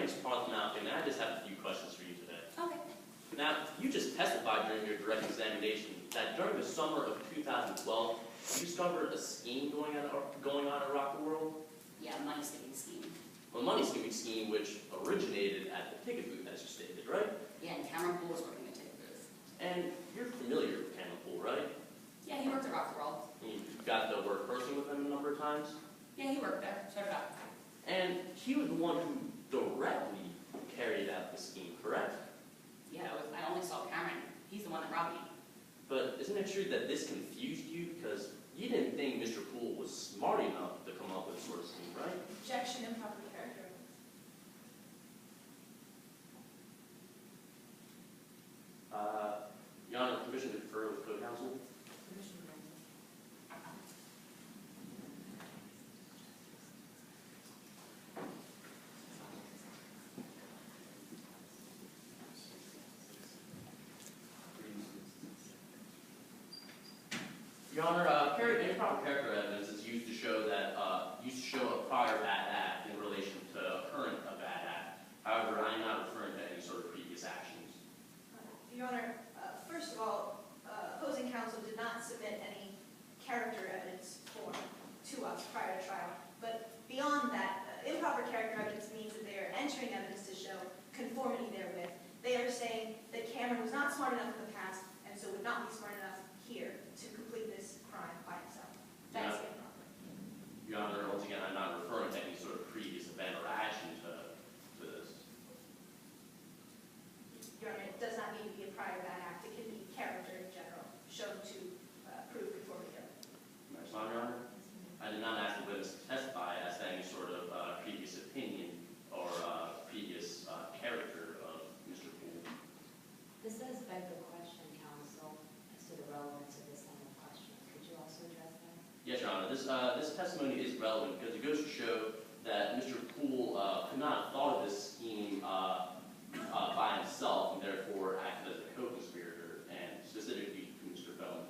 name's Proseuction, and I just have a few questions for you today. Okay. Now, you just testified during your direct examination that during the summer of 2012, you discovered a scheme going on at Rock the World. Yeah, money skimming scheme. A money skimming scheme which originated at the ticket booth, as you stated, right? Yeah, and Cameron Poole was working the ticket booth. And you're familiar with Cameron Poole, right? Yeah, he worked at Rock the World. And you got to work personally with him a number of times. Yeah, he worked there. So did I. And he was the one who directly carried out the scheme, correct? Yeah, I only saw Cameron. He's the one that robbed me. But isn't it true that this confused you? Because you didn't think Mr. Poole was smart enough to come up with this sort of scheme, right? Objection, improper character. Your Honor, permission to confer with co-counsel? Your Honor, improper character evidence is used to show a prior bad act in relation to a current bad act. However, I am not referring to any sort of previous actions. Your Honor, first of all, opposing counsel did not submit any character evidence form to us prior to trial. But beyond that, improper character evidence means that they are entering evidence to show conformity therewith. They are saying that Cameron was not smart enough in the past and so would not be smart enough here to complete this crime by himself. That's improper. Your Honor, once again, I'm not referring to any sort of previous event or action to this. Your Honor, it does not need to be a prior bad act. It can be character in general, shown to prove conformity. Your Honor, I did not ask the witness to testify as to any sort of previous opinion or previous character of Mr. Poole. This does beg the question, counsel, as to the relevance of this line of questioning. Could you also address that? Yes, Your Honor. This testimony is relevant because it goes to show that Mr. Poole could not have thought of this scheme by himself and therefore acted as a co-conspirator, and specifically to Mr. Bowman.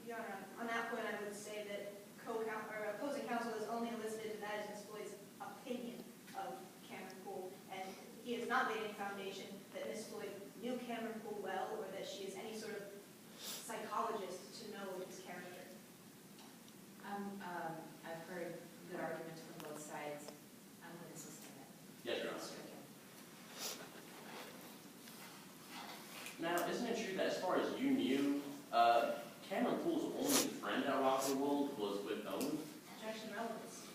Your Honor, on that point, I would say that opposing counsel has only elicited that as Ms. Floyd's opinion of Cameron Poole, and he has not laid any foundation that Ms. Floyd knew Cameron Poole well or that she is any sort of psychologist to know his character. I've heard good arguments from both sides. I'm going to sustain it. Yes, Your Honor. Now, isn't it true that as far as you knew, Cameron Poole's only friend at Rock the World was with Bowman? Objection, relevance.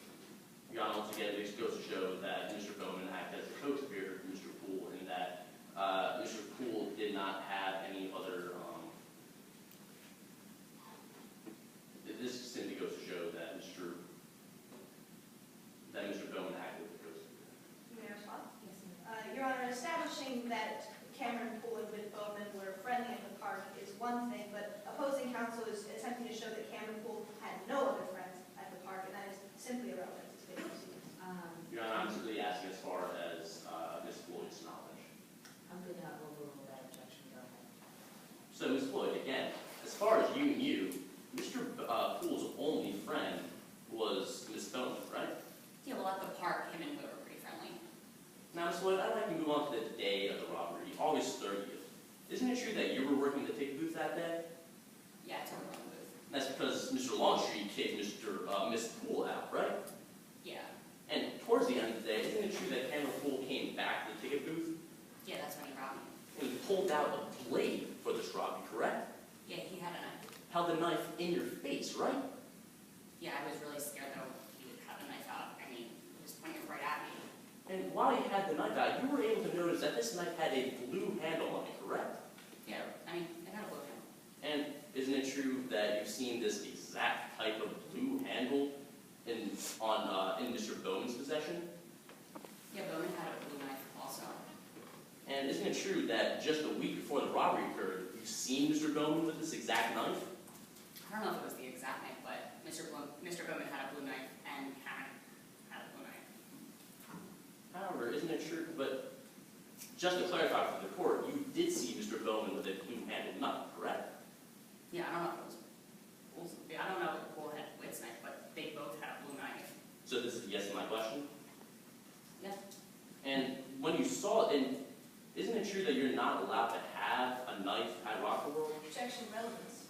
Your Honor, once again, this goes to show that Mr. Bowman acted as a co-conspirator to Mr. Poole, and that Mr. Poole did not have any other. This simply goes to show that Mr. Bowman acted as a co-conspirator. May I respond? Yes, ma'am. Your Honor, establishing that Cameron Poole and Whit Bowman were friendly at the park is one thing, but opposing counsel is attempting to show that Cameron Poole had no other friends at the park, and that is simply irrelevant to today's proceedings. Your Honor, I'm simply asking as far as Ms. Floyd's knowledge. I'm going to overrule that objection. Go ahead. So, Ms. Floyd, again, as far as you knew, Mr. Poole's only friend was Ms. Bowman, right? Yeah, well, at the park, him and Will were pretty friendly. Now, Ms. Floyd, I'd like to move on to the day of the robbery, August 30th. Isn't it true that you were working the ticket booth that day? Yeah, it's a wrong booth. That's because Mr. Longstreet kicked Miss Poole out, right? Yeah. And towards the end of the day, isn't it true that Cameron Poole came back to the ticket booth Yeah, that's when he robbed me. and he pulled out a blade for this robbery, correct? Yeah, he had a knife. Held the knife in your face, right? Yeah, I was really scared that he would have a knife out. I mean, he was pointing it right at me. And while he had the knife out, you were able to notice that this knife had a blue handle on it, correct? Yeah, I mean, it had a blue handle. And isn't it true that you've seen this exact type of blue handle in Mr. Bowman's possession? Yeah, Bowman had a blue knife also. And isn't it true that just a week before the robbery occurred, you've seen Mr. Bowman with this exact knife? I don't know if it was the exact knife, but Mr. Bowman had a blue knife and Cameron had a blue knife. However, isn't it true, but just to clarify for the court, you did see Mr. Bowman with a blue-handled knife, correct? Yeah, I don't know if it was I don't know if Poole had Whit's knife, but they both had a blue knife. So this is a yes to my question? Yeah. true that you're not allowed to have a knife at Rocker World? Objection, relevance.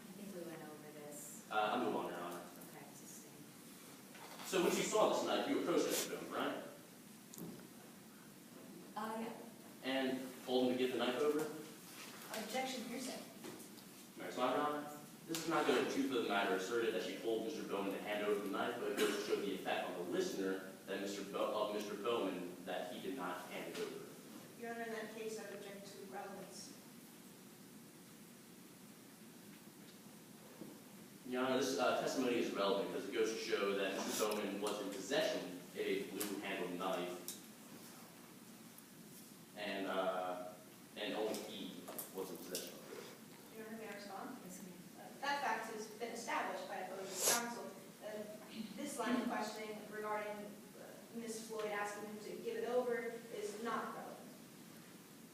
I think we went over this. I'll move on, Your Honor. Okay, sustained. So when you saw this knife, you approached Mr. Bowman, right? Yeah. And told him to give the knife over? Objection, hearsay. Right, so, Your Honor, this does not go to the truth of the matter asserted that she told Mr. Bowman to hand over the knife, but it goes to show the effect on the listener that Mr. Bowman that he did not hand it over. Your Honor, in that case, I would object to relevance. Your Honor, this testimony is relevant because it goes to show that Mr. Bowman was in possession of a blue-handled knife, and only he was in possession of it. Your Honor, may I respond? Yes, ma'am. That fact has been established by opposing counsel. This line of questioning regarding Ms. Floyd asking him to give it over is not relevant.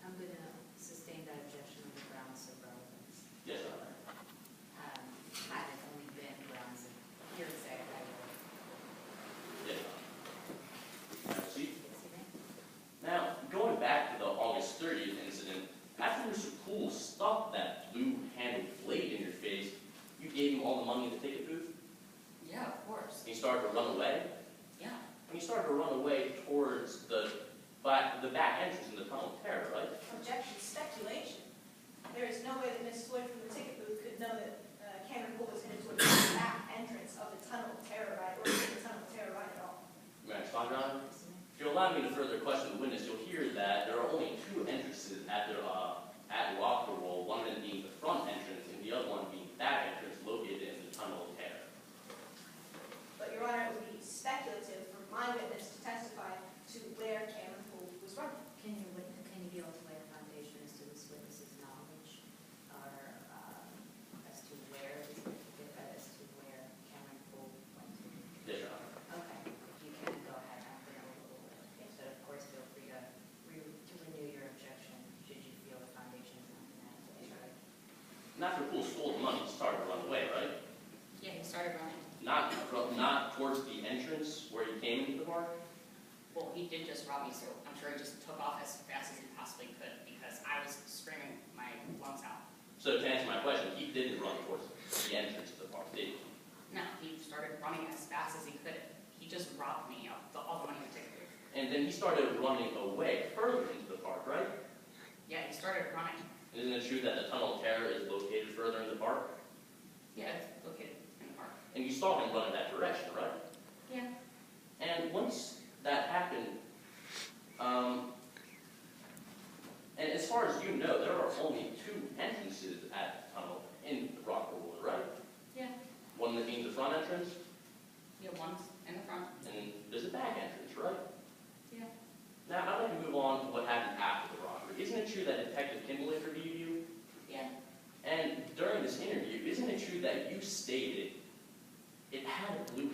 I'm going to sustain that objection on the grounds of relevance. Yes, Your Honor. Had it only been grounds of hearsay, I would. Yes, Your Honor. Have a seat. Yes, you may. Now, going back to the August 30th incident, after Mr. Poole stuck that blue-handled blade in your face, you gave him all the money in the ticket booth, Yeah, of course. and he started to run away. Yeah. And he started to run away towards the back entrance in the Tunnel of Terror, right? Objection, speculation. There is no way that Ms. Floyd from the ticket booth could know that Cameron Poole was headed toward the back entrance of the Tunnel of Terror ride, or the Tunnel of Terror ride at all. May I respond, Your Honor? Yes, ma'am. If you'll allow me to further question the witness, you'll hear that there are only two entrances at Rocker Roll, one of them being the front entrance and the other one being the back entrance located in the Tunnel of Terror. But, Your Honor, it would be speculative for my witness to testify to where Cameron Poole was running. Can you be able to lay a foundation as to this witness's knowledge, or as to where, as to where Cameron Poole went to? Yes, Your Honor. Okay, if you can, go ahead, I'm going to overrule it. But of course, feel free to renew your objection, should you feel the foundation is not inadequate, right? And after Poole stole the money, he started to run away, right? Yeah, he started running. Not towards the entrance where he came into the bar? Well, he did just rob me, so I'm sure he just took off as fast as he possibly could because I was screaming my lungs out. So to answer my question, he didn't run towards the entrance of the park, did he? No, he started running as fast as he could. He just robbed me of all the money in the ticket booth. And then he started running away further into the park, right? Yeah, he started running. Isn't it true that the Tunnel of Terror is located further in the park? Yeah, it's located in the park. And you saw him run in that direction, right? Yeah. And once that happened, and as far as you know, there are only two entrances at the tunnel in Rockville, right? Yeah. One that being the front entrance, Yeah, one's in the front. and there's a back entrance, right? Yeah. Now, I'd like to move on to what happened after the robbery. Isn't it true that Detective Kimball interviewed you? Yeah. And during this interview, isn't it true that you stated it had a blue